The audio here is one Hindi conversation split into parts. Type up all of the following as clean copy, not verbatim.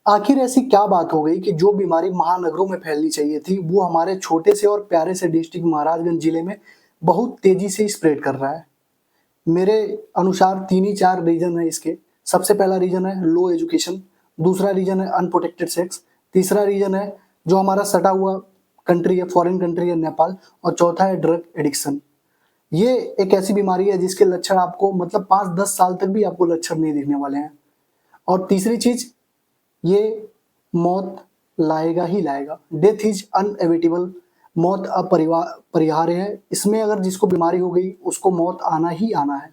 आखिर ऐसी क्या बात हो गई कि जो बीमारी महानगरों में फैलनी चाहिए थी वो हमारे छोटे से और प्यारे से डिस्ट्रिक्ट महाराजगंज जिले में बहुत तेजी से स्प्रेड कर रहा है। मेरे अनुसार तीन ही चार रीजन है इसके। सबसे पहला रीजन है लो एजुकेशन, दूसरा रीजन है अनप्रोटेक्टेड सेक्स, तीसरा रीजन है जो हमारा सटा हुआ कंट्री है, फॉरेन कंट्री है नेपाल, और चौथा है ड्रग एडिक्शन। ये एक ऐसी बीमारी है जिसके लक्षण आपको मतलब 5-10 साल तक भी आपको लक्षण नहीं दिखने वाले हैं। और तीसरी चीज, ये मौत लाएगा ही लाएगा। डेथ इज अनएविटेबल, मौत अपरिहार्य है। इसमें अगर जिसको बीमारी हो गई उसको मौत आना ही आना है।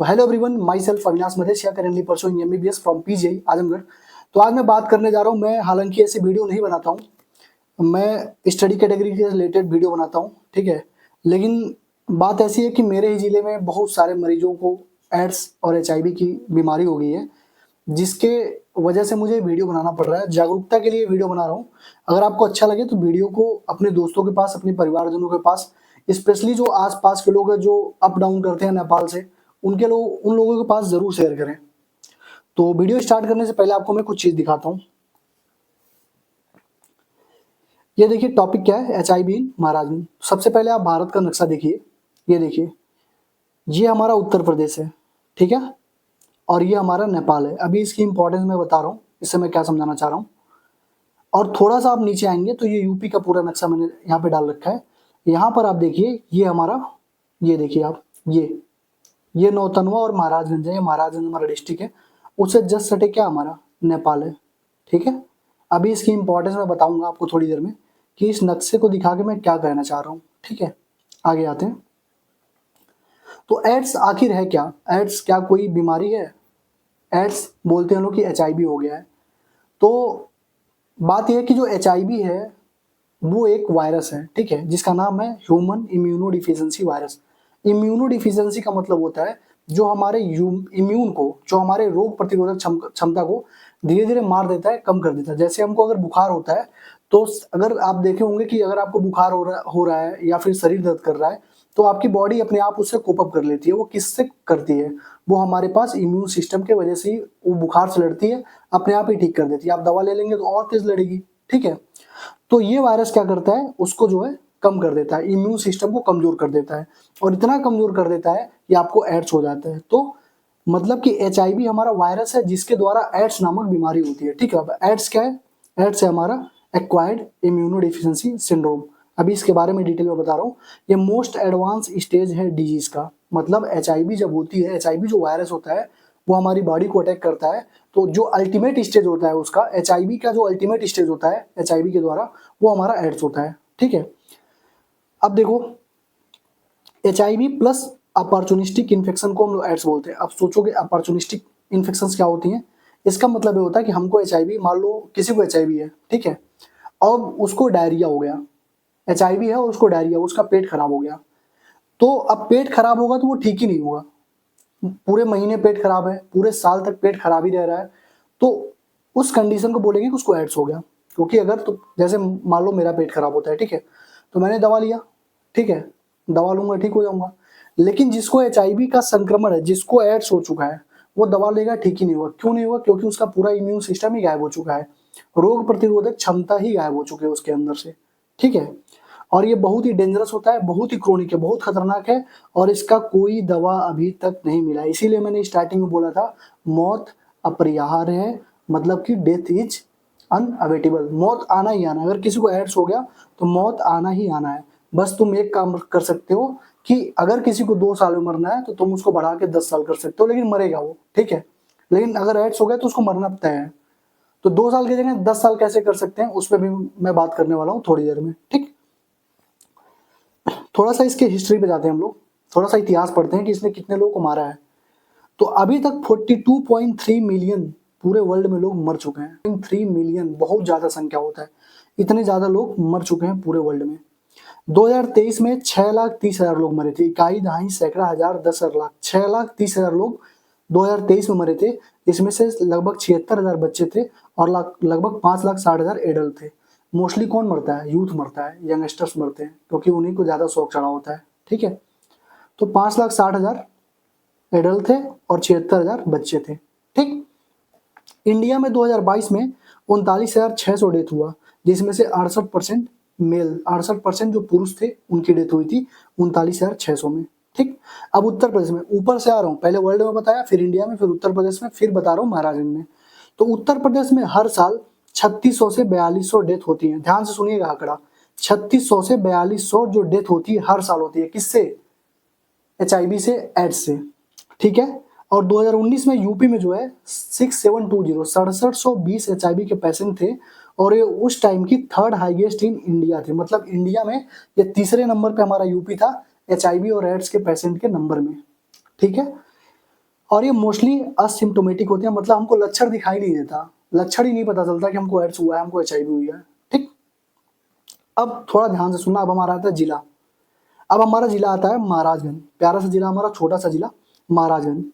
तो hello everyone, myself Avinash Madhesiya, currently pursuing MBBS from PGI Azamgarh. तो आज मैं बात करने जा रहा हूँ, मैं हालांकि ऐसे वीडियो नहीं बनाता हूँ, मैं स्टडी कैटेगरी के रिलेटेड वीडियो बनाता हूँ, ठीक है। लेकिन बात ऐसी है कि मेरे ही जिले में बहुत सारे मरीजों को एड्स और एचआईवी की बीमारी हो गई है, जिसके वजह से मुझे वीडियो बनाना पड़ रहा है। जागरूकता के लिए वीडियो बना रहा हूँ। अगर आपको अच्छा लगे तो वीडियो को अपने दोस्तों के पास, अपने परिवारजनों के पास, स्पेशली जो आसपास के लोग हैं जो अप डाउन करते हैं नेपाल से, उन लोगों के पास जरूर शेयर करें। तो वीडियो स्टार्ट करने से पहले आपको मैं कुछ चीज दिखाता हूँ। ये देखिए टॉपिक क्या है, एचआईवी इन महाराजगंज। सबसे पहले आप भारत का नक्शा देखिए, ये देखिए, ये हमारा उत्तर प्रदेश है, ठीक है, और ये हमारा नेपाल है। अभी इसकी इंपॉर्टेंस मैं बता रहा हूँ, इससे मैं क्या समझाना चाह रहा हूँ। और थोड़ा सा आप नीचे आएंगे तो ये यूपी का पूरा नक्शा मैंने यहाँ पे डाल रखा है। यहाँ पर आप देखिए, ये हमारा, ये देखिए आप, ये नौतनवा और महाराजगंज है। ये महाराजगंज हमारा डिस्ट्रिक्ट है, उससे जस्ट सटे क्या हमारा नेपाल है, ठीक है। अभी इसकी इंपॉर्टेंस मैं बताऊंगा आपको थोड़ी देर में कि इस नक्शे को दिखा के मैं क्या कहना चाह रहा हूँ, ठीक है। आगे आते हैं। तो एड्स आखिर है क्या? एड्स क्या कोई बीमारी है? एड्स बोलते हैं लोग कि एचआईवी हो गया है। तो बात यह है कि जो एचआईवी है वो एक वायरस है, ठीक है, जिसका नाम है human immuno deficiency virus. Immuno deficiency का मतलब होता है जो हमारे इम्यून को, जो हमारे रोग प्रतिरोधक क्षमता को धीरे धीरे मार देता है, कम कर देता है। जैसे हमको अगर बुखार होता है तो अगर आप देखे होंगे कि अगर आपको बुखार हो रहा है या फिर शरीर दर्द कर रहा है तो आपकी बॉडी अपने आप उससे कोप अप कर लेती है। वो किससे करती है? वो हमारे पास इम्यून सिस्टम के वजह से ही वो बुखार से लड़ती है, अपने आप ही ठीक कर देती है। आप दवा ले लेंगे तो और तेज लड़ेगी, ठीक है। तो ये वायरस क्या करता है, उसको जो है कम कर देता है, इम्यून सिस्टम को कमजोर कर देता है, और इतना कमजोर कर देता है कि आपको एड्स हो जाता है। तो मतलब कि एचआईवी हमारा वायरस है जिसके द्वारा एड्स नामक बीमारी होती है, ठीक है। अब एड्स क्या है? एड्स है हमारा एक्वायर्ड इम्यूनो डिफिशियंसी सिंड्रोम। अभी इसके बारे में डिटेल में बता रहा हूँ। ये मोस्ट एडवांस स्टेज है डिजीज का। मतलब एचआईवी जब होती है, एचआईवी जो वायरस होता है वो हमारी बॉडी को अटैक करता है, तो जो अल्टीमेट स्टेज होता है उसका, एचआईवी का जो अल्टीमेट स्टेज होता है एचआईवी के द्वारा, वो हमारा एड्स होता है, ठीक है। अब देखो, एचआईवी प्लस अपॉर्चुनिस्टिक इन्फेक्शन को हम लोग एड्स बोलते हैं। अब सोचोगे अपॉर्चुनिस्टिक इन्फेक्शन क्या होती हैं? इसका मतलब ये होता है कि हमको एचआईवी, मान लो किसी को एचआईवी है, ठीक है, और उसको डायरिया हो गया। एचआईवी है और उसको डायरिया, उसका पेट खराब हो गया। तो अब पेट खराब होगा तो वो ठीक ही नहीं होगा। पूरे महीने पेट खराब है, पूरे साल तक पेट खराब ही रह रहा है, तो उस कंडीशन को बोलेंगे कि उसको एड्स हो गया। क्योंकि अगर तो जैसे मान लो मेरा पेट खराब होता है, ठीक है, तो मैंने दवा लिया, ठीक है, दवा लूंगा ठीक हो जाऊंगा। लेकिन जिसको एचआईवी का संक्रमण है, जिसको एड्स हो चुका है, वो दवा लेगा ठीक ही नहीं होगा। क्यों नहीं होगा? क्योंकि उसका पूरा इम्यून सिस्टम ही गायब हो चुका है, रोग प्रतिरोधक क्षमता ही गायब हो चुकी है उसके अंदर से, ठीक है। और ये बहुत ही डेंजरस होता है, बहुत ही क्रोनिक है, बहुत खतरनाक है, और इसका कोई दवा अभी तक नहीं मिला। इसीलिए मैंने स्टार्टिंग में बोला था मौत अपरिहार्य है, मतलब कि डेथ इज अनअवेटेबल। मौत आना ही आना है। अगर किसी को एड्स हो गया तो मौत आना ही आना है। बस तुम एक काम कर सकते हो कि अगर किसी को 2 साल में मरना है तो तुम उसको बढ़ा के 10 साल कर सकते हो, लेकिन मरेगा वो, ठीक है। लेकिन अगर एड्स हो गया तो उसको मरना तय है। तो 2 साल की जगह 10 साल कैसे कर सकते हैं, उस पर भी मैं बात करने वाला हूँ थोड़ी देर में, ठीक। थोड़ा सा इसके हिस्ट्री पे जाते हैं हम लोग, थोड़ा सा इतिहास पढ़ते हैं कि इसने कितने लोगों को मारा है। तो अभी तक 42.3 मिलियन पूरे वर्ल्ड में लोग मर चुके हैं। 3 मिलियन बहुत ज्यादा संख्या होता है, इतने ज्यादा लोग मर चुके हैं पूरे वर्ल्ड में। 2023 में 6,30,000 लोग मरे थे। इकाई, दहाई, सैकड़ा, हजार, 10,000 लाख, 6,30,000 लोग 2023 में मरे थे। इसमें से लगभग 76,000 बच्चे थे और लगभग 5,60,000 एडल्ट थे। मोस्टली कौन मरता है? यूथ मरता है, यंगस्टर्स मरते हैं, क्योंकि उन्हीं को ज्यादा शौक चढ़ा होता है, ठीक है। तो 5,60,000 एडल्ट थे और 76,000 बच्चे थे, ठीक। इंडिया में 2022 में 39,600 डेथ हुआ, जिसमें से 68% मेल, 68% जो पुरुष थे उनकी डेथ हुई थी 39,600 में। ठीक, अब उत्तर प्रदेश में ऊपर से आ रहा हूँ, पहले वर्ल्ड में बताया, फिर इंडिया में, फिर उत्तर प्रदेश में, फिर बता रहा हूँ महाराष्ट्र में। तो उत्तर प्रदेश में हर साल 3600 से 4200 डेथ होती है। ध्यान से सुनिएगा आंकड़ा, 3600 से 4200 जो डेथ होती है हर साल होती है। किससे? HIV से, एड्स से। ठीक है, और 2019 में यूपी में जो है 6720 HIV के पेशेंट थे, और ये उस टाइम की थर्ड हाईएस्ट इन इंडिया थे। मतलब इंडिया में ये तीसरे नंबर पे हमारा यूपी था HIV और एड्स के पेशेंट के नंबर में। ठीक है, और ये मोस्टली असिम्टोमेटिक होते हैं, मतलब हमको लक्षण दिखाई नहीं देता, लक्षण ही नहीं पता चलता कि हमको एड्स हुआ है, हमको HIV हुई है। ठीक, अब थोड़ा ध्यान से सुनना। अब हमारा आता है जिला। अब हमारा जिला आता है महाराजगंज, प्यारा सा जिला हमारा, छोटा सा जिला महाराजगंज।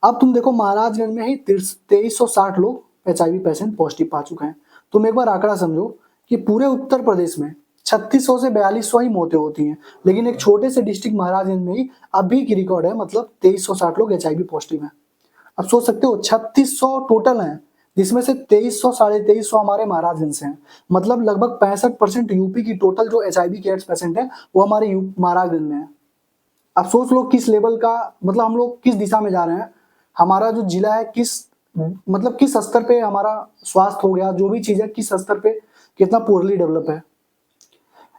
अब तुम देखो महाराजगंज में ही 2360 लोग HIV पेशेंट पॉजिटिव पा चुके हैं। तुम एक बार आंकड़ा समझो कि पूरे उत्तर प्रदेश में 3600 से 4200 ही मौतें होती हैं, लेकिन एक छोटे से डिस्ट्रिक्ट महाराजगंज में ही अभी की रिकॉर्ड है, मतलब 2360 लोग HIV पॉजिटिव हैं। अब सोच सकते हो 3600 टोटल हैं, जिसमें से 2300 2350 हमारे महाराजगंज से हैं। मतलब लगभग 65% यूपी की टोटल जो HIV के एड्स पेशेंट है वो हमारे महाराजगंज में है। अब सोच लो किस लेवल का, मतलब हम लोग किस दिशा में जा रहे हैं, हमारा जो जिला है किस, मतलब किस स्तर पे हमारा स्वास्थ्य हो गया, जो भी चीज है किस स्तर पे कितना पुअरली डेवलप है।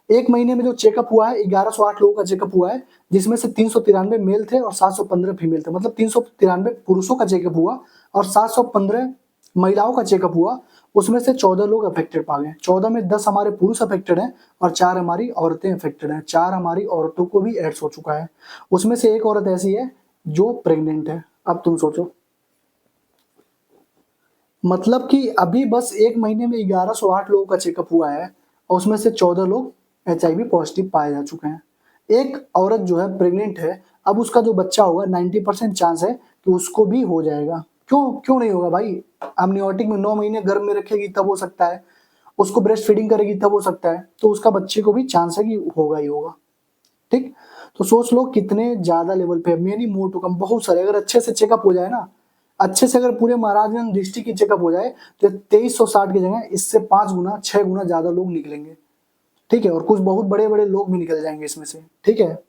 एक महीने में जो चेकअप हुआ है 1108 लोगों का चेकअप हुआ है, जिसमें से 393 मेल थे और 715 फीमेल थे। मतलब 393 पुरुषों का चेकअप हुआ और 715 महिलाओं का चेकअप हुआ। उसमें से 14 लोग अफेक्टेड पा गए। 14 में 10 हमारे पुरुष अफेक्टेड हैं और 4 हमारी औरतें अफेक्टेड हैं। 4 हमारी औरतों को भी एड्स हो चुका है। उसमें से एक औरत ऐसी है जो प्रेग्नेंट है। अब तुम सोचो, मतलब कि अभी बस एक महीने में 1108 लोगों का चेकअप हुआ है और उसमें से 14 लोग HIV पॉजिटिव पाए जा चुके हैं। एक औरत जो है प्रेग्नेंट है, अब उसका जो बच्चा होगा 90% चांस है कि उसको भी हो जाएगा। क्यों क्यों नहीं होगा भाई? अमनियोटिक में 9 महीने गर्भ में रखेगी तब हो सकता है, उसको ब्रेस्ट फीडिंग करेगी तब हो सकता है, तो उसका बच्चे को भी चांस है कि होगा ही होगा। ठीक, तो सोच लो कितने ज्यादा लेवल पे, मेनी मोर टू कम, बहुत सारे। अगर अच्छे से चेकअप हो जाए ना, अच्छे से अगर पूरे महाराजगंज डिस्ट्रिक्ट की चेकअप हो जाए तो 2360 की जगह इससे 5 गुना 6 गुना ज्यादा लोग निकलेंगे। ठीक है, और कुछ बहुत बड़े बड़े लोग भी निकल जाएंगे इसमें से। ठीक है,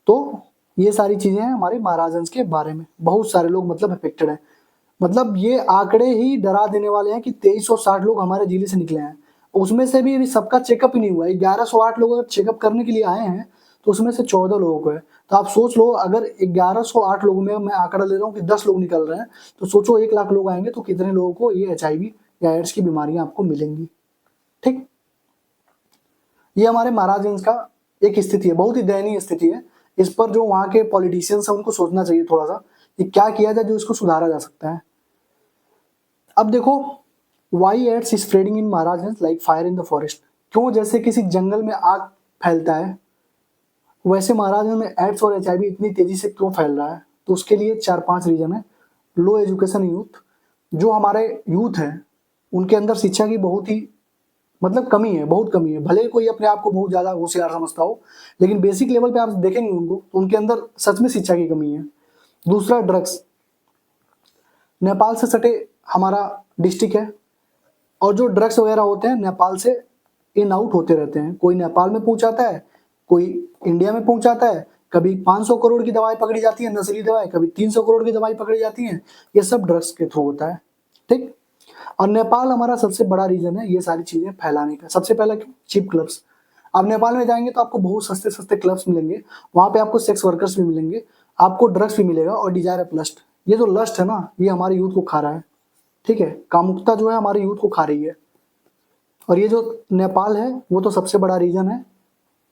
तो ये सारी चीजें हैं हमारे महाराजगंज के बारे में। बहुत सारे लोग मतलब अफेक्टेड हैं। मतलब ये आंकड़े ही डरा देने वाले हैं कि 2360 लोग हमारे जिले से निकले हैं। उसमें से भी अभी सबका चेकअप ही नहीं हुआ है। 1108 लोग अगर चेकअप करने के लिए आए हैं तो उसमें से 14 लोगों को है। तो आप सोच लो, अगर 1108 लोगों में मैं आंकड़ा ले रहा हूँ कि 10 लोग निकल रहे हैं, तो सोचो 1 लाख लोग आएंगे तो कितने लोगों को ये HIV या एड्स की बीमारियां आपको मिलेंगी। ठीक, ये हमारे महाराजगंज का एक स्थिति है, बहुत ही दयनीय स्थिति है। इस पर जो वहाँ के पॉलिटिशियंस हैं उनको सोचना चाहिए थोड़ा सा कि क्या किया जाए जो इसको सुधारा जा सकता है। अब देखो, why AIDS is spreading in Maharajganj like fire in the forest. क्यों? जैसे किसी जंगल में आग फैलता है, वैसे महाराजगंज में एड्स और HIV इतनी तेजी से क्यों फैल रहा है? तो उसके लिए 4-5 रीजन है। लो एजुकेशन यूथ, जो हमारे यूथ है उनके अंदर शिक्षा की बहुत ही मतलब कमी है, बहुत कमी है। भले ही कोई अपने आप को बहुत ज्यादा होशियार समझता हो, लेकिन बेसिक लेवल पे आप देखेंगे उनको तो उनके अंदर सच में शिक्षा की कमी है। दूसरा, ड्रग्स। नेपाल से सटे हमारा डिस्ट्रिक्ट है और जो ड्रग्स वगैरह होते हैं नेपाल से इन आउट होते रहते हैं। कोई नेपाल में पहुंचाता है, कोई इंडिया में पहुंचाता है। कभी 500 करोड़ की दवाई पकड़ी जाती है, नस्ली दवाई, कभी 300 करोड़ की दवाई पकड़ी जाती है। ये सब ड्रग्स के थ्रू होता है। ठीक, और नेपाल हमारा सबसे बड़ा रीजन है ये सारी चीजें फैलाने का। सबसे पहला क्यों? Cheap clubs. आप नेपाल में जाएंगे तो आपको बहुत सस्ते सस्ते क्लब्स मिलेंगे, वहां पे आपको सेक्स वर्कर्स भी मिलेंगे, आपको ड्रग्स भी मिलेगा और डिजायर ऑफ लस्ट। ये जो लस्ट है ना, ये हमारे यूथ को खा रहा है। ठीक है, कामुकता जो है हमारे यूथ को खा रही है। और ये जो नेपाल है वो तो सबसे बड़ा रीजन है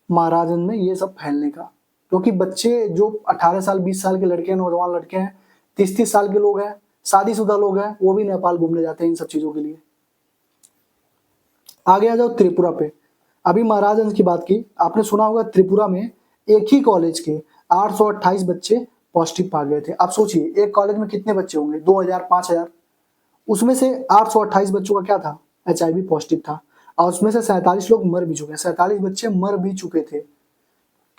महाराजगंज में ये सब फैलने का। क्योंकि बच्चे जो 18 साल 20 साल के लड़के हैं, नौजवान लड़के हैं, 30-30 साल के लोग हैं, शादीशुदा लोग हैं, वो भी नेपाल घूमने जाते हैं इन सब चीजों के लिए। आगे आ जाओ त्रिपुरा पे। अभी महाराजगंज की बात की, आपने सुना होगा त्रिपुरा में एक ही कॉलेज के 828 बच्चे पॉजिटिव पा गए थे। आप सोचिए एक कॉलेज में कितने बच्चे होंगे, 2000 5000, उसमें से 828 बच्चों का क्या था? HIV पॉजिटिव था। और उसमें से 47 लोग मर भी चुके हैं, 47 बच्चे मर भी चुके थे।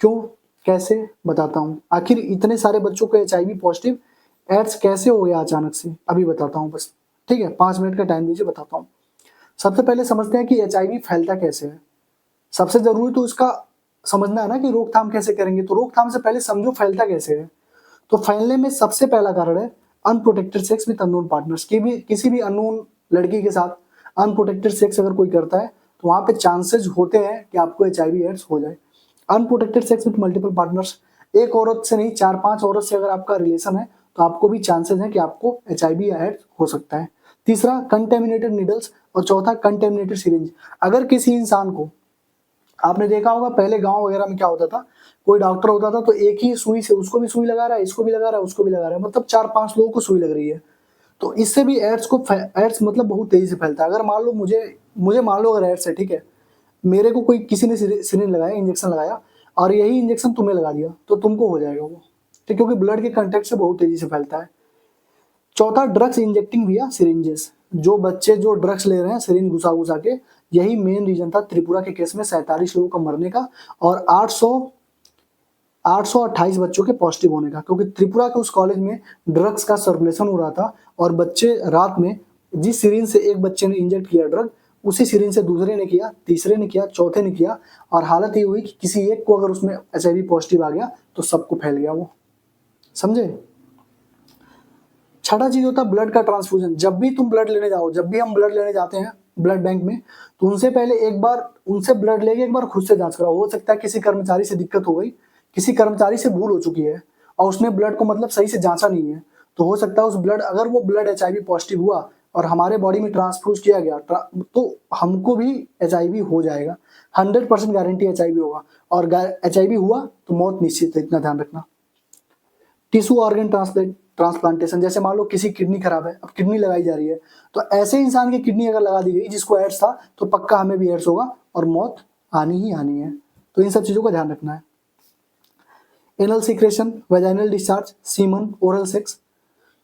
क्यों? कैसे? बताता हूँ। आखिर इतने सारे बच्चों को HIV पॉजिटिव एड्स कैसे हो गया अचानक से, अभी बताता हूँ बस। ठीक है, 5 मिनट का टाइम दीजिए, बताता हूँ। सबसे पहले समझते हैं कि HIV फैलता कैसे है। सबसे जरूरी तो इसका समझना है ना कि रोकथाम कैसे करेंगे। तो रोकथाम से पहले समझो फैलता कैसे है। तो फैलने में सबसे पहला कारण है unprotected sex with unknown partners. किसी भी अननोन लड़की के साथ अनप्रोटेक्टेड सेक्स अगर कोई करता है तो वहां पे चांसेस होते हैं कि आपको HIV एड्स हो जाए। Unprotected sex with multiple partners, एक औरत से नहीं 4-5 औरत से अगर आपका रिलेशन है तो आपको भी चांसेस है कि आपको HIV एड्स हो सकता है। तीसरा कंटेमिनेटेड निडल्स, और चौथा कंटेमिनेटेड सिरिंज। अगर किसी इंसान को, आपने देखा होगा पहले गांव वगैरह में क्या होता था, कोई डॉक्टर होता था तो एक ही सुई से उसको भी सुई लगा रहा है, इसको भी लगा रहा है, उसको भी लगा रहा है, मतलब 4-5 लोगों को सुई लग रही है। तो इससे भी एड्स मतलब बहुत तेजी से फैलता है। अगर मान लो मुझे मान लो अगर एड्स है, ठीक है, मेरे को कोई किसी ने सिरिंज लगाया, इंजेक्शन लगाया, और यही इंजेक्शन तुम्हें लगा दिया तो तुमको हो जाएगा वो, ठीक, क्योंकि ब्लड के कंटेक्ट से बहुत तेजी से फैलता है। चौथा ड्रग्स इंजेक्टिंग विया सिरिंजेस, जो बच्चे जो ड्रग्स ले रहे हैं सिरिंज घुसा घुसा के, यही मेन रीजन था त्रिपुरा के केस में 47 लोगों का मरने का और 828 बच्चों के पॉजिटिव होने का, क्योंकि त्रिपुरा के उस कॉलेज में ड्रग्स का सर्कुलेशन हो रहा था और बच्चे रात में जिस सिरिंज से एक बच्चे ने इंजेक्ट किया ड्रग, उसी सिरिंज से दूसरे ने किया, तीसरे ने किया, चौथे ने किया, और हालत ये हुई कि किसी एक को अगर उसमें HIV पॉजिटिव आ गया तो सबको फैल गया वो, समझे। छठा चीज होता है ब्लड का ट्रांसफ्यूजन। जब भी तुम ब्लड लेने जाओ, जब भी हम ब्लड लेने जाते हैं ब्लड बैंक में, तो उनसे पहले एक बार उनसे ब्लड लेके एक बार खुद से जांच कराओ। हो सकता है किसी कर्मचारी से दिक्कत हो गई, किसी कर्मचारी से भूल हो चुकी है और उसने ब्लड को मतलब सही से जांचा नहीं है, तो हो सकता है उस ब्लड, अगर वो ब्लड HIV पॉजिटिव हुआ और हमारे बॉडी में ट्रांसफ्यूज किया गया तो हमको भी HIV हो जाएगा। 100% गारंटी HIV होगा, और HIV हुआ तो मौत निश्चित है, इतना ध्यान रखना। टिश्यू ऑर्गन ट्रांसप्लांटेशन, जैसे मान लो किसी किडनी खराब है, अब किडनी लगाई जा रही है, तो ऐसे इंसान की किडनी अगर लगा दी गई जिसको एड्स था तो पक्का हमें भी एड्स होगा और मौत आनी ही आनी है। तो इन सब चीजों का ध्यान रखना है। Anal secretion, vaginal discharge, semen, oral sex,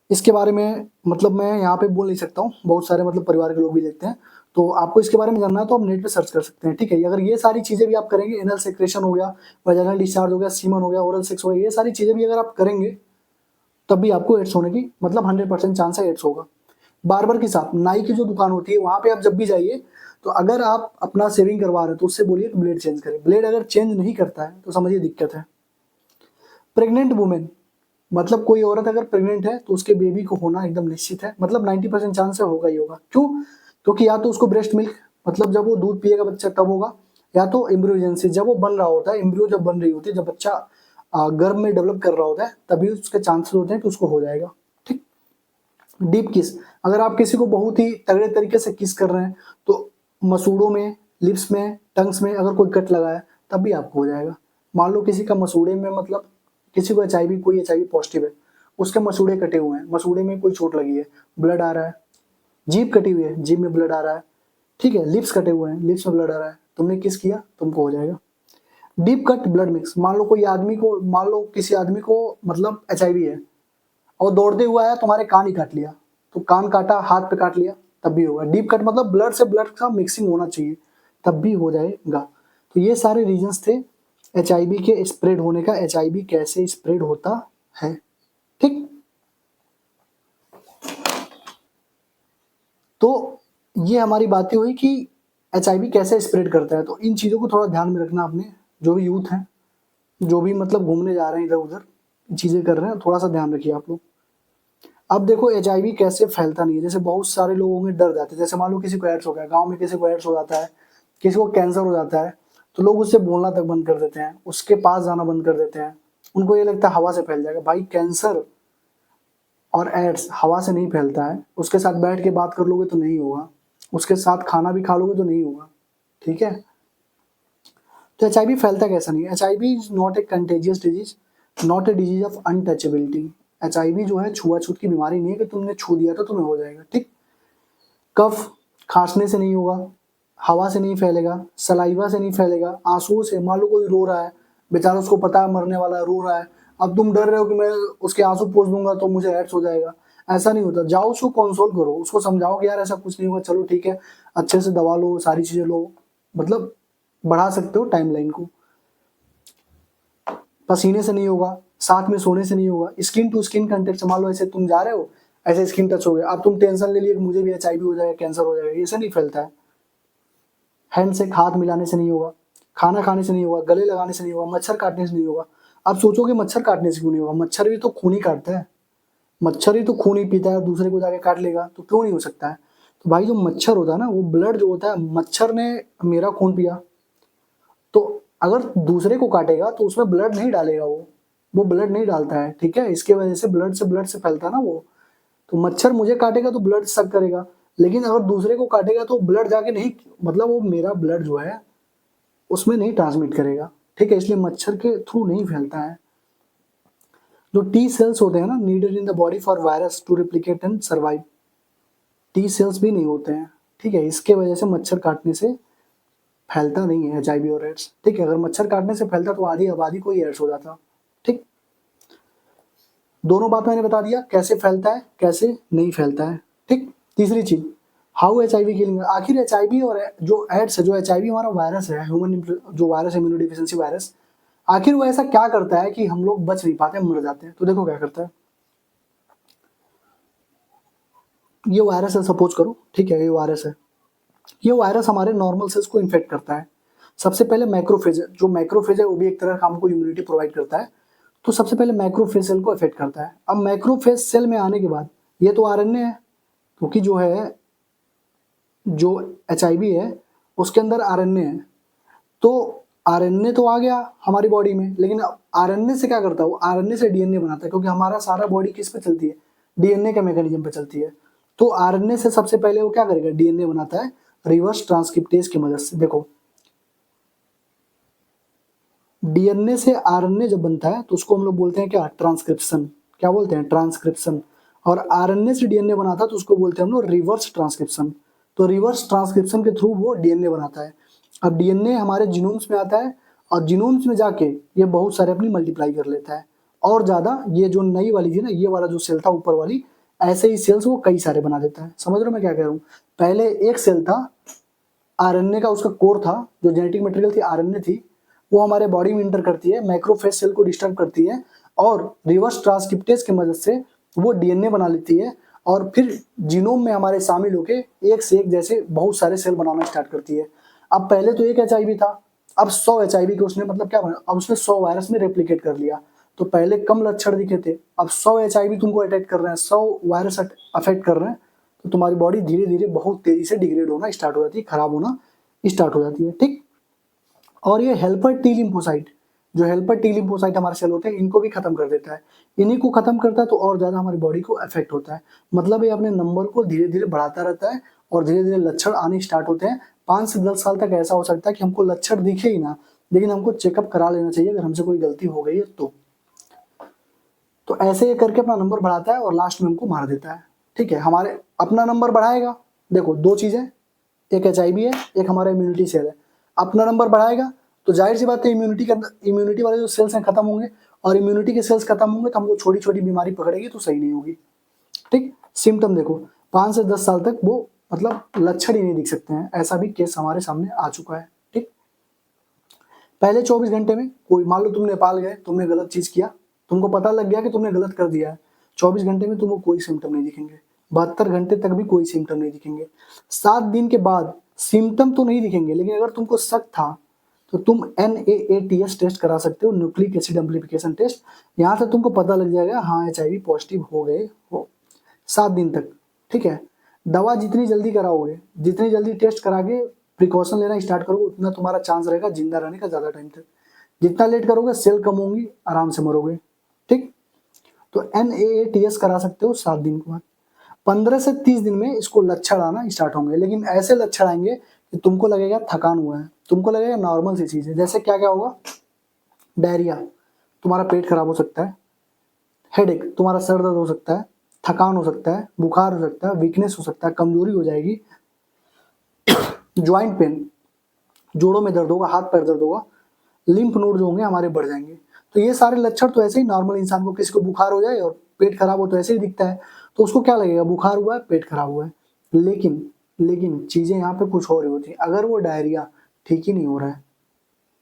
इसके बारे में मतलब मैं यहाँ पे बोल नहीं सकता हूँ, बहुत सारे मतलब परिवार के लोग भी देखते हैं, तो आपको इसके बारे में जानना है तो आप नेट पे सर्च कर सकते हैं, ठीक है। अगर ये सारी चीजें भी आप करेंगे, एनल सिक्रेशन हो गया, वेजाइनल डिस्चार्ज हो गया, सीमन हो गया, ओरल सेक्स हो गया, ये सारी चीजें भी अगर आप करेंगे तब भी आपको एड्स होने की मतलब 100% चांस है एड्स होगा। बार्बर की शॉप, नाई की जो दुकान होती है, वहां पे आप जब भी जाइए तो अगर आप अपना सेविंग करवा रहे हैं तो उससे बोलिए कि ब्लेड चेंज करें। ब्लेड अगर चेंज नहीं करता है तो समझिए दिक्कत है। प्रेग्नेंट वुमेन, मतलब कोई औरत अगर प्रेग्नेंट है तो उसके बेबी को होना एकदम निश्चित है, मतलब 90% चांस है होगा ही होगा। क्यों? क्योंकि या तो उसको ब्रेस्ट मिल्क, मतलब जब वो दूध पिएगा बच्चा तब होगा, या तो एम्ब्रियोजेंसी, जब वो बन रहा होता है, एम्ब्रियो जब बन रही होती है, जब बच्चा गर्भ में डेवलप कर रहा होता है, तभी उसके चांसेस होते हैं कि उसको हो जाएगा, ठीक। डीप किस, अगर आप किसी को बहुत ही तगड़े तरीके से किस कर रहे हैं तो मसूड़ों में, लिप्स में, टंग्स में अगर कोई कट लगा है तब भी आपको हो जाएगा। मान लो किसी का मसूड़े में, मतलब किसी को HIV, कोई HIV पॉजिटिव है, उसके मसूड़े कटे हुए हैं, मसूड़े में कोई चोट लगी है, ब्लड आ रहा है, जीभ कटी हुई है, जीभ में ब्लड आ रहा है, ठीक है, लिप्स कटे हुए हैं, लिप्स में ब्लड आ रहा है, तुमने किस किया, तुमको हो जाएगा। डीप कट ब्लड मिक्स, मान लो कोई आदमी को, मान लो किसी आदमी को मतलब HIV है और दौड़ते हुआ है तुम्हारे कान ही काट लिया, तो कान काटा, हाथ पे काट लिया, तब भी होगा। डीप कट मतलब ब्लड से ब्लड का मिक्सिंग होना चाहिए, तब भी हो जाएगा। तो ये सारे रीजंस थे HIV के स्प्रेड होने का, HIV कैसे स्प्रेड होता है, ठीक। तो ये हमारी बातें हुई कि HIV कैसे स्प्रेड करता है। तो इन चीजों को थोड़ा ध्यान में रखना आपने, जो भी यूथ हैं, जो भी मतलब घूमने जा रहे हैं इधर उधर चीजें कर रहे हैं, थोड़ा सा ध्यान रखिए आप लोग। अब देखो HIV कैसे फैलता नहीं है, जैसे बहुत सारे लोगों में डर जाते हैं, जैसे मान लो किसी को एड्स हो गया, गांव में किसी को एड्स हो जाता है, किसी को कैंसर हो जाता है, तो लोग उससे बोलना तक बंद कर देते हैं, उसके पास जाना बंद कर देते हैं, उनको ये लगता है हवा से फैल जाएगा। भाई कैंसर और एड्स हवा से नहीं फैलता है, उसके साथ बैठ के बात कर लोगे तो नहीं होगा, उसके साथ खाना भी खा लोगे तो नहीं होगा, ठीक है। तो HIV फैलता कैसा नहीं है। HIV is not a contagious disease, not a disease of untouchability. HIV जो है छुआछूत की बीमारी नहीं है कि तुमने छू दिया तो तुम्हें हो जाएगा, ठीक। कफ खांसने से नहीं होगा, हवा से नहीं फैलेगा, सलाइवा से नहीं फैलेगा, आंसुओं से, मान लो कोई रो रहा है, बेचारा उसको पता है मरने वाला है, रो रहा है, अब तुम डर रहे हो कि मैं उसके आंसू पोंछ दूंगा तो मुझे एड्स हो जाएगा, ऐसा नहीं होता। जाओ उसको कंसोल करो, उसको समझाओ कि यार ऐसा कुछ नहीं होगा, चलो ठीक है, अच्छे से दवा लो, सारी चीजें लो, मतलब बढ़ा सकते हो टाइमलाइन को। पसीने से नहीं होगा, साथ में सोने से नहीं होगा, स्किन टू स्किन कांटेक्ट से, मान लो ऐसे तुम जा रहे हो, ऐसे स्किन टच हो गया, अब तुम टेंशन ले लिए कि मुझे भी HIV हो जाएगा, कैंसर हो जाएगा, ये से नहीं फैलता है। हैंड से हाथ मिलाने से नहीं होगा, खाना खाने से नहीं होगा, गले लगाने से नहीं होगा, मच्छर काटने से नहीं होगा। आप सोचोगे मच्छर काटने से क्यों नहीं होगा, मच्छर भी तो खून ही काटता है, मच्छर ही तो खून ही पीता है, दूसरे को जाके काट लेगा, तो क्यों नहीं हो सकता है। तो भाई जो मच्छर होता है ना, वो ब्लड जो होता है, मच्छर ने मेरा खून पिया, तो अगर दूसरे को काटेगा तो उसमें ब्लड नहीं डालेगा, वो ब्लड नहीं डालता है, ठीक है। इसके वजह से ब्लड से फैलता है ना वो। तो मच्छर मुझे काटेगा तो ब्लड सक करेगा, लेकिन अगर दूसरे को काटेगा तो ब्लड जाके नहीं, मतलब वो मेरा ब्लड जो है उसमें नहीं ट्रांसमिट करेगा, ठीक है। इसलिए मच्छर के थ्रू नहीं फैलता है। जो टी सेल्स होते हैं ना, needed in the body for virus to replicate and survive, T cells भी नहीं होते हैं, ठीक है। इसके वजह से मच्छर काटने से फैलता नहीं है HIV और एड्स, ठीक है। अगर मच्छर काटने से फैलता तो आधी आबादी को ही एड्स हो जाता, ठीक। दोनों बात मैंने बता दिया, कैसे फैलता है कैसे नहीं फैलता है, ठीक। तीसरी चीज, हाउ HIV किलिंग, आखिर HIV और जो एड्स है, जो HIV हमारा वायरस है, ह्यूमन जो वायरस, इम्यूनोडिफिशियेंसी वायरस, आखिर वो ऐसा क्या करता है कि हम लोग बच नहीं पाते, मर जाते हैं। तो देखो क्या करता है, ये वायरस है सपोज करो, ठीक है, ये वायरस है। ये वायरस हमारे नॉर्मल सेल्स को इन्फेक्ट करता है। सबसे पहले मैक्रोफेज, जो मैक्रोफेज है वो भी एक तरह का हमको इम्यूनिटी प्रोवाइड करता है। तो सबसे पहले मैक्रोफेज सेल को अफेक्ट करता है। अब मैक्रोफेज सेल में आने के बाद, ये तो RNA है, क्योंकि जो है, जो HIV है उसके अंदर RNA है, तो RNA तो आ गया हमारी बॉडी में, लेकिन RNA से क्या करता है, वो RNA से DNA बनाता है, क्योंकि हमारा सारा बॉडी किस पे चलती है, DNA के मैकेनिज्म पे चलती है। तो RNA से सबसे पहले वो क्या करेगा, DNA बनाता है रिवर्स ट्रांसक्रिप्टेज की मदद से। देखो, DNA से RNA जब बनता है तो उसको हम लोग बोलते हैं क्या, ट्रांसक्रिप्शन। क्या बोलते हैं, ट्रांसक्रिप्शन। और RNA से DNA बनाता है तो उसको बोलते हैं हम लोग रिवर्स ट्रांसक्रिप्शन। तो रिवर्स ट्रांसक्रिप्शन के थ्रू वो DNA बनाता है। अब DNA हमारे जीनोम्स में आता है, और जीनोम्स में जाके ये बहुत सारे अपनी मल्टीप्लाई कर लेता है, और ज्यादा, ये जो नई वाली थी ना, ये वाला जो सेल था ऊपर वाली, ऐसे ही सेल्स वो कई सारे बना देता है। समझ रहे हो मैं क्या कह रहा हूँ। पहले एक सेल था, RNA का उसका कोर था, जो जेनेटिक मटेरियल थी RNA थी, वो हमारे बॉडी में इंटर करती है, मैक्रोफेज सेल को डिस्टर्ब करती है, और रिवर्स ट्रांसक्रिप्टेज की मदद से वो DNA बना लेती है, और फिर जीनोम में हमारे शामिल होके एक से एक जैसे बहुत सारे सेल बनाना स्टार्ट करती है। अब पहले तो एक HIV था, अब 100 HIV के उसने मतलब क्या बना, अब उसने 100 वायरस में रेप्लिकेट कर लिया। तो पहले कम लक्षण दिखे थे, अब 100 HIV तुमको अटैक कर रहे हैं, 100 वायरस अफेक्ट कर रहे हैं, तो तुम्हारी बॉडी धीरे धीरे बहुत तेजी से डिग्रेड होना स्टार्ट हो जाती है, खराब होना स्टार्ट हो जाती है, ठीक। और ये हेल्पर टी लिम्फोसाइट, जो हेल्पर टी लिम्फोसाइट हमारे सेल होते हैं, इनको भी खत्म कर देता है। इन्हीं को खत्म करता है तो और ज्यादा हमारी बॉडी को अफेक्ट होता है। मतलब ये अपने नंबर को धीरे धीरे बढ़ाता रहता है, और धीरे धीरे लक्षण आने स्टार्ट होते हैं। 5 से 10 साल तक ऐसा हो सकता है कि हमको लक्षण दिखे ही ना, लेकिन हमको चेकअप करा लेना चाहिए अगर हमसे कोई गलती हो गई है तो ऐसे ये करके अपना नंबर बढ़ाता है और लास्ट में हमको मार देता है, ठीक है। हमारे अपना नंबर बढ़ाएगा, देखो दो चीजें, एक HIV है, एक हमारा इम्यूनिटी सेल है। अपना नंबर बढ़ाएगा तो जाहिर सी बात है इम्यूनिटी के अंदर, इम्यूनिटी वाले जो सेल्स हैं खत्म होंगे, और इम्यूनिटी के सेल्स खत्म होंगे तो हमको छोटी छोटी बीमारी पकड़ेगी तो सही नहीं होगी, ठीक। सिम्टम देखो, 5 से 10 साल तक वो मतलब लक्षण ही नहीं दिख सकते हैं, ऐसा भी केस हमारे सामने आ चुका है, ठीक। पहले 24 घंटे में कोई, मान लो तुम नेपाल गए, तुमने गलत चीज किया, तुमको पता लग गया कि तुमने गलत कर दिया है, 24 घंटे में तुमको कोई सिम्टम नहीं दिखेंगे, 72 घंटे तक भी कोई सिम्टम नहीं दिखेंगे, 7 दिन के बाद सिम्टम तो नहीं दिखेंगे, लेकिन अगर तुमको शक था तो तुम NAATS टेस्ट करा सकते हो, न्यूक्लिक एसिड एम्प्लीफिकेशन टेस्ट। यहाँ से तुमको पता लग जाएगा हाँ HIV पॉजिटिव हो गए हो, 7 दिन तक, ठीक है। दवा जितनी जल्दी कराओगे, जितनी जल्दी टेस्ट करा के प्रिकॉशन लेना स्टार्ट करोगे, उतना तुम्हारा चांस रहेगा जिंदा रहने का ज्यादा टाइम तक। जितना लेट करोगे सेल कम होंगी, आराम से मरोगे, ठीक। तो NAATS करा सकते हो 7 दिन के बाद। 15 से 30 दिन में इसको लक्षण आना स्टार्ट होंगे, लेकिन ऐसे लक्षण आएंगे कि तुमको लगेगा थकान हुआ है, तुमको लगेगा नॉर्मल सी चीज है। जैसे क्या क्या होगा, डायरिया, तुम्हारा पेट खराब हो सकता है, हेडेक, तुम्हारा सर दर्द हो सकता है, थकान हो सकता है, बुखार हो सकता है, वीकनेस हो सकता है, कमजोरी हो जाएगी, ज्वाइंट पेन, जोड़ों में दर्द होगा, हाथ पैर दर्द होगा, लिम्फ नोड जो होंगे हमारे बढ़ जाएंगे। तो ये सारे लक्षण तो ऐसे ही नॉर्मल इंसान को, किसी को बुखार हो जाए और पेट खराब हो तो ऐसे ही दिखता है, तो उसको क्या लगेगा, बुखार हुआ है, पेट खराब हुआ है। लेकिन लेकिन चीजें यहाँ पे कुछ और ही होती है। अगर वो डायरिया ठीक ही नहीं हो रहा है,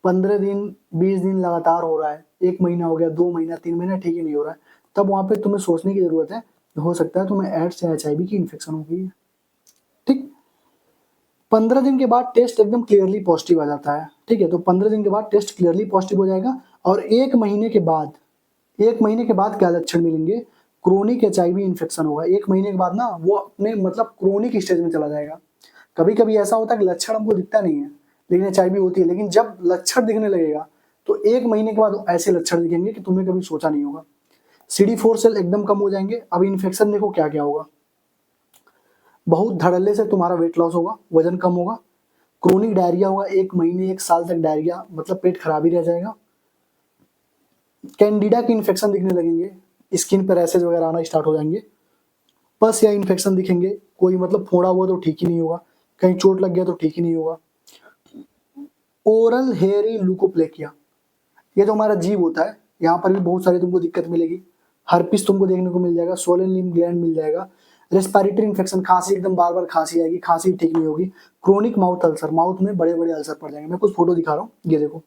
15 दिन 20 दिन लगातार हो रहा है, 1 महीना हो गया, 2 महीना 3 महीना ठीक ही नहीं हो रहा है, तब वहां पे तुम्हें सोचने की जरूरत है हो सकता है तुम्हें एड्स या HIV की इन्फेक्शन हो गई है। ठीक, 15 दिन के बाद टेस्ट एकदम क्लियरली पॉजिटिव आ जाता है। ठीक है, तो 15 दिन के बाद टेस्ट क्लियरली पॉजिटिव हो जाएगा और 1 महीने के बाद, 1 महीने के बाद क्या लक्षण मिलेंगे, क्रोनिक HIV इन्फेक्शन होगा। 1 महीने के बाद ना वो अपने मतलब क्रोनिक स्टेज में चला जाएगा। कभी कभी ऐसा होता है कि लक्षण हमको दिखता नहीं है लेकिन HIV होती है, लेकिन जब लक्षण दिखने लगेगा तो 1 महीने के बाद ऐसे लक्षण दिखेंगे कि तुमने कभी सोचा नहीं होगा। CD4 सेल एकदम कम हो जाएंगे। अब इन्फेक्शन देखो क्या क्या होगा, बहुत धड़ल्ले से तुम्हारा वेट लॉस होगा, वजन कम होगा, क्रोनिक डायरिया होगा, 1 महीने 1 साल तक डायरिया, मतलब पेट खराब ही रह जाएगा। कैंडिडा के इन्फेक्शन दिखने लगेंगे, स्किन पर रैशेज वगैरह आना स्टार्ट हो जाएंगे, पस या इन्फेक्शन दिखेंगे, कोई मतलब फोड़ा हुआ तो ठीक ही नहीं होगा, कहीं चोट लग गया तो ठीक ही नहीं होगा। ओरल हेयरी ल्यूकोप्लेकिया, ये जो हमारा जीभ होता है यहाँ पर भी बहुत सारी तुमको दिक्कत मिलेगी। हर्पिस तुमको देखने को मिल जाएगा, स्वोलन लिम्फ ग्लैंड मिल जाएगा, रेस्पिरेटरी इन्फेक्शन, खांसी एकदम बार बार खांसी आएगी, खांसी ठीक नहीं होगी, क्रोनिक माउथ अल्सर, माउथ में बड़े बड़े अल्सर पड़ जाएंगे। मैं कुछ फोटो दिखा रहा हूँ, ये देखो,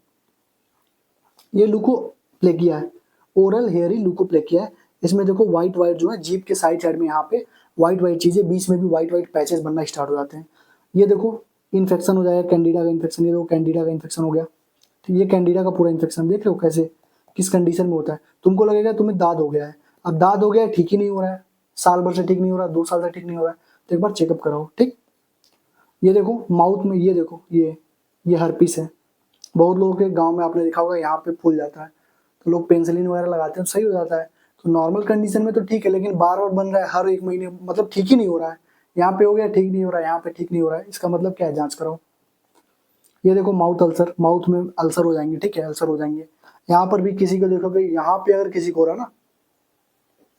ये ल्यूकोप्लेकिया है, ओरल हेयरी ल्यूकोप्लेकिया है। इसमें देखो व्हाइट व्हाइट जो है जीभ के साइड साइड में यहाँ पे व्हाइट व्हाइट चीजें, बीच में भी व्हाइट व्हाइट पैचेस बनना स्टार्ट हो जाते हैं। ये देखो इन्फेक्शन हो जाएगा, कैंडिडा का इन्फेक्शन, ये देखो कैंडिडा का इन्फेक्शन हो गया। तो ये कैंडिडा का पूरा इन्फेक्शन देख लो कैसे किस कंडीशन में होता है। तुमको लगेगा तुम्हें दाद हो गया है, अब दाद हो गया है ठीक ही नहीं हो रहा है, साल भर से ठीक नहीं हो रहा, 2 साल से ठीक नहीं हो रहा है, तो एक बार चेकअप कराओ। ठीक, ये देखो माउथ में, ये देखो ये हर्पिस है। बहुत लोगों के गांव में आपने देखा होगा यहाँ पे फूल जाता है, तो लोग पेंसिलिन वगैरह लगाते हैं, सही हो जाता है। तो नॉर्मल कंडीशन में तो ठीक है, लेकिन बार बार बन रहा है हर 1 महीने, मतलब ठीक ही नहीं हो रहा है। यहाँ पे हो गया ठीक नहीं हो रहा है, यहाँ पे ठीक नहीं हो रहा है, इसका मतलब क्या है, जांच कराओ। ये देखो माउथ अल्सर, माउथ में अल्सर हो जाएंगे। ठीक है, अल्सर हो जाएंगे। यहाँ पर भी किसी को देखोगे, यहाँ पे अगर किसी को हो रहा ना,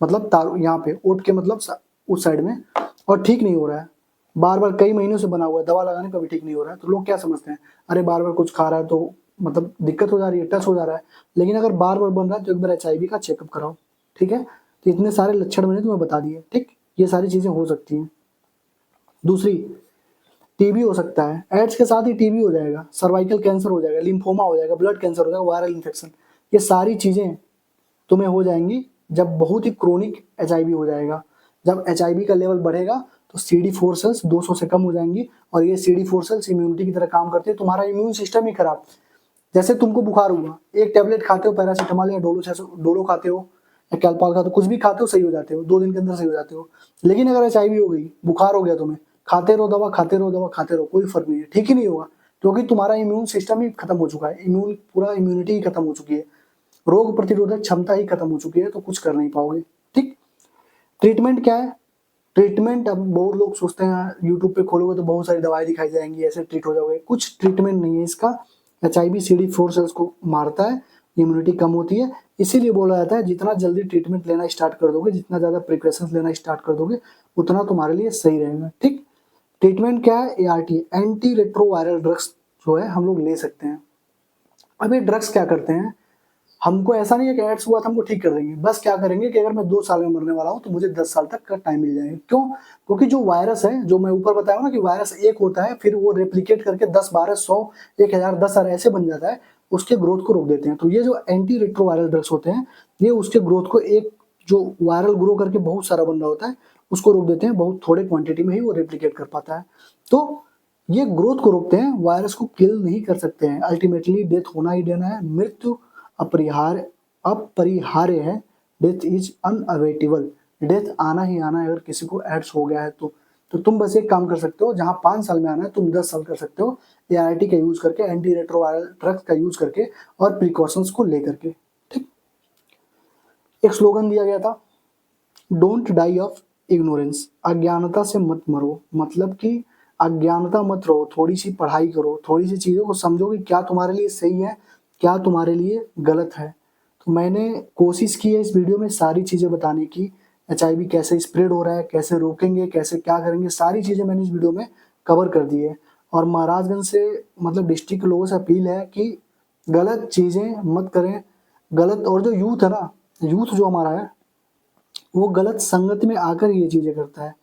मतलब तालू यहाँ पे ओट के मतलब उस साइड में, और ठीक नहीं हो रहा है, बार बार कई महीनों से बना हुआ है, दवा लगाने का भी ठीक नहीं हो रहा है, तो लोग क्या समझते हैं, अरे बार बार कुछ खा रहा है तो मतलब दिक्कत हो जा रही है, टच हो जा रहा है। लेकिन अगर बार बार बन रहा है तो एक बार HIV का चेकअप कराओ। ठीक है, तो इतने सारे लक्षण मैंने तुम्हें बता दिए। ठीक, ये सारी चीजें हो सकती हैं। दूसरी, टीबी हो सकता है, एड्स के साथ ही टीबी हो जाएगा, सर्वाइकल कैंसर हो जाएगा, लिम्फोमा हो जाएगा, ब्लड कैंसर हो जाएगा, वायरल इन्फेक्शन, ये सारी चीजें तुम्हें हो जाएंगी जब बहुत ही क्रोनिक HIV हो जाएगा। जब HIV का लेवल बढ़ेगा तो CD4 सेल्स 200 से कम हो जाएंगी, और ये CD4 सेल्स इम्यूनिटी की तरह काम करते हैं, तुम्हारा इम्यून सिस्टम ही खराब। जैसे तुमको बुखार हुआ, एक टेबलेट खाते हो पैरासीटामॉल या डोलो खाते हो या कैल्पॉल खाते हो, कुछ भी खाते हो सही हो जाते हो, 2 दिन के अंदर सही हो जाते हो। लेकिन अगर HIV हो गई, बुखार हो गया तुम्हें, खाते रहो दवा, खाते रहो दवा, खाते रहो, कोई फर्क नहीं है, ठीक ही नहीं होगा, क्योंकि तुम्हारा इम्यून सिस्टम ही खत्म हो चुका है, पूरा इम्यूनिटी ही खत्म हो चुकी है, रोग प्रतिरोधक क्षमता ही खत्म हो चुकी है, तो कुछ कर नहीं पाओगे। ठीक, ट्रीटमेंट क्या है, ट्रीटमेंट अब बहुत लोग सोचते हैं यूट्यूब पे खोलोगे तो बहुत सारी दवाएं दिखाई जाएंगी, ऐसे ट्रीट हो जाओगे, कुछ ट्रीटमेंट नहीं है इसका। HIV CD4 सेल्स को मारता है, इम्यूनिटी कम होती है, इसीलिए बोला जाता है जितना जल्दी ट्रीटमेंट लेना स्टार्ट कर दोगे, जितना ज्यादा प्रिकॉशंस लेना स्टार्ट कर दोगे, उतना तुम्हारे लिए सही रहेगा। ठीक, ट्रीटमेंट क्या है, ART, एंटी रेट्रोवायरल ड्रग्स जो है हम लोग ले सकते हैं। अब ये ड्रग्स क्या करते हैं, हमको ऐसा नहीं है कि एड्स हुआ तो हमको ठीक कर देंगे, बस क्या करेंगे कि अगर मैं 2 साल में मरने वाला हूं तो मुझे 10 साल तक का टाइम मिल जाएगा। क्यों, क्योंकि जो वायरस है, जो मैं ऊपर बताया ना कि वायरस एक होता है, फिर वो रेप्लिकेट करके 10 12 100 1000 10,000 ऐसे बन जाता है, उसके ग्रोथ को रोक देते हैं। तो ये जो एंटी रेट्रोवायरल ड्रग्स होते हैं, ये उसके ग्रोथ को, एक जो वायरल ग्रो करके बहुत सारा बन रहा होता है उसको रोक देते हैं, बहुत थोड़े क्वांटिटी में ही वो रेप्लिकेट कर पाता है। तो ये ग्रोथ को रोकते हैं, वायरस को किल नहीं कर सकते हैं। अल्टीमेटली डेथ होना ही देना है, मृत्यु अपरिहार्य है, डेथ इज अनअवेटेबल, डेथ आना ही आना है अगर किसी को एड्स हो गया है तो तुम बस एक काम कर सकते हो, जहां 5 साल में आना है तुम 10 साल कर सकते हो, ART का यूज करके, एंटी रेट्रोवायरल ड्रग्स का यूज करके और प्रिकॉशंस को लेकर के। ठीक, एक स्लोगन दिया गया था, डोंट डाई ऑफ इग्नोरेंस, अज्ञानता से मत मरो, मतलब कि अज्ञानता मत रहो, थोड़ी सी पढ़ाई करो, थोड़ी सी चीज़ों को समझो कि क्या तुम्हारे लिए सही है, क्या तुम्हारे लिए गलत है। तो मैंने कोशिश की है इस वीडियो में सारी चीज़ें बताने की, HIV कैसे स्प्रेड हो रहा है, कैसे रोकेंगे, कैसे क्या करेंगे, सारी चीज़ें मैंने इस वीडियो में कवर कर दी है। और महाराजगंज से मतलब डिस्ट्रिक्ट के लोगों से अपील है कि गलत चीज़ें मत करें, गलत, और जो यूथ है ना, यूथ जो हमारा है वो गलत संगत में आकर ये चीजें करता है।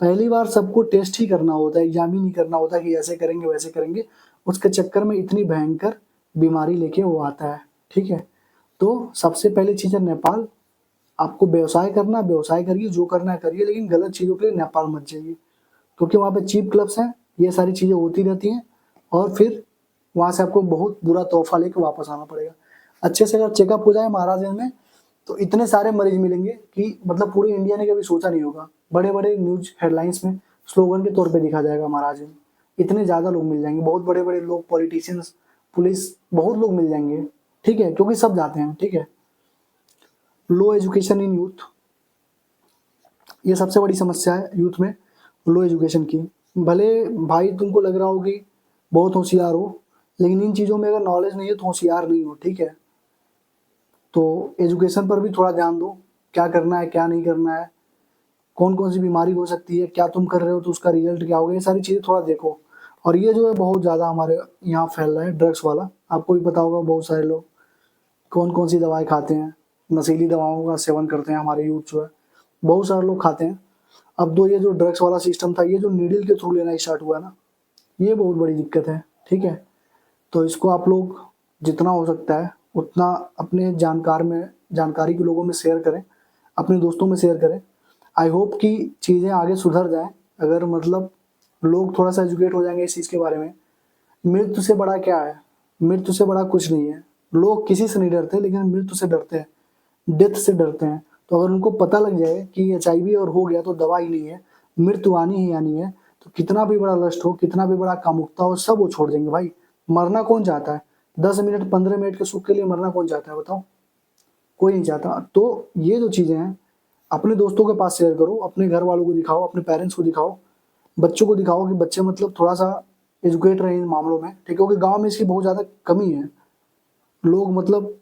पहली बार सबको टेस्ट ही करना होता है, एग्जाम ही नहीं करना होता कि ऐसे करेंगे वैसे करेंगे, उसके चक्कर में इतनी भयंकर बीमारी लेके वो आता है। ठीक है, तो सबसे पहली चीज है नेपाल, आपको व्यवसाय करना व्यवसाय करिए, जो करना है करिए, लेकिन गलत चीज़ों के लिए नेपाल मत जाइए, क्योंकि वहाँ पे चीप क्लब्स हैं, ये सारी चीज़ें होती रहती हैं और फिर वहाँ से आपको बहुत बुरा तोहफा लेके वापस आना पड़ेगा। अच्छे से अगर चेकअप हो जाए महाराजगंज में तो इतने सारे मरीज मिलेंगे कि मतलब पूरे इंडिया ने कभी सोचा नहीं होगा। बड़े बड़े न्यूज हेडलाइंस में स्लोगन के तौर पे दिखा जाएगा महाराजगंज। इतने ज़्यादा लोग मिल जाएंगे, बहुत बड़े बड़े लोग, पॉलिटिशियंस, पुलिस, बहुत लोग मिल जाएंगे, ठीक है, क्योंकि सब जाते हैं, ठीक है। लो एजुकेशन इन यूथ, ये सबसे बड़ी समस्या है यूथ में, लो एजुकेशन की। भले भाई तुमको लग रहा हो कि बहुत होशियार हो, लेकिन इन चीज़ों में अगर नॉलेज नहीं है तो होशियार नहीं हो, ठीक है। तो एजुकेशन पर भी थोड़ा ध्यान दो, क्या करना है क्या नहीं करना है, कौन कौन सी बीमारी हो सकती है, क्या तुम कर रहे हो तो उसका रिजल्ट क्या होगा, ये सारी चीज़ें थोड़ा देखो। और ये जो है बहुत ज़्यादा हमारे यहाँ फैल रहा है ड्रग्स वाला, आपको भी पता होगा बहुत सारे लोग कौन कौन सी दवाएं खाते हैं, नशीली दवाओं का सेवन करते हैं, हमारे यूथ जो है बहुत सारे लोग खाते हैं। अब तो ये जो ड्रग्स वाला सिस्टम था, ये जो नीडल के थ्रू लेना स्टार्ट हुआ ना, ये बहुत बड़ी दिक्कत है, ठीक है। तो इसको आप लोग जितना हो सकता है उतना अपने जानकारी के लोगों में शेयर करें, अपने दोस्तों में शेयर करें। आई होप कि चीज़ें आगे सुधर जाएं, अगर मतलब लोग थोड़ा सा एजुकेट हो जाएंगे इस चीज़ के बारे में। मृत्यु से बड़ा क्या है, मृत्यु से बड़ा कुछ नहीं है। लोग किसी से नहीं डरते, लेकिन मृत्यु से डरते हैं, डेथ से डरते हैं। तो अगर उनको पता लग जाए कि HIV और हो गया तो दवा ही नहीं है, मृत्यु आनी ही आनी है, तो कितना भी बड़ा लस्ट हो, कितना भी बड़ा कामुकता हो, सब वो छोड़ देंगे भाई। मरना कौन चाहता है? 10 मिनट 15 मिनट के सुख के लिए मरना कौन चाहता है बताओ? कोई नहीं चाहता। तो ये जो चीज़ें हैं अपने दोस्तों के पास शेयर करो, अपने घर वालों को दिखाओ, अपने पेरेंट्स को दिखाओ, बच्चों को दिखाओ कि बच्चे मतलब थोड़ा सा एजुकेट रहे इन मामलों में, ठीक है, क्योंकि गाँव में इसकी बहुत ज़्यादा कमी है। लोग मतलब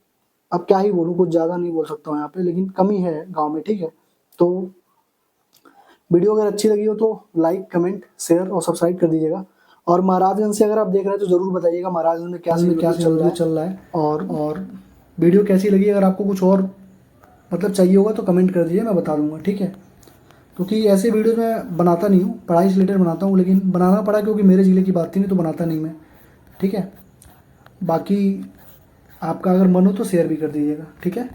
अब क्या ही बोलूँ, कुछ ज़्यादा नहीं बोल सकता हूँ यहाँ पे, लेकिन कमी है गाँव में, ठीक है। तो वीडियो अगर अच्छी लगी हो तो लाइक, कमेंट, शेयर और सब्सक्राइब कर दीजिएगा। और महाराजगंज से अगर आप देख रहे हैं तो ज़रूर बताइएगा महाराजगंज में क्या चल रहा है, और वीडियो कैसी लगी। अगर आपको कुछ और मतलब चाहिए होगा तो कमेंट कर दीजिए, मैं बता दूंगा, ठीक है। क्योंकि ऐसे वीडियो मैं बनाता नहीं हूँ, पढ़ाई से रिलेटेड बनाता हूँ, लेकिन बनाना पड़ा क्योंकि मेरे ज़िले की बात थी, नहीं तो बनाता नहीं मैं, ठीक है। बाकी आपका अगर मन हो तो शेयर भी कर दीजिएगा, ठीक है।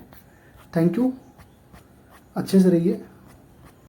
थैंक यू, अच्छे से रहिए।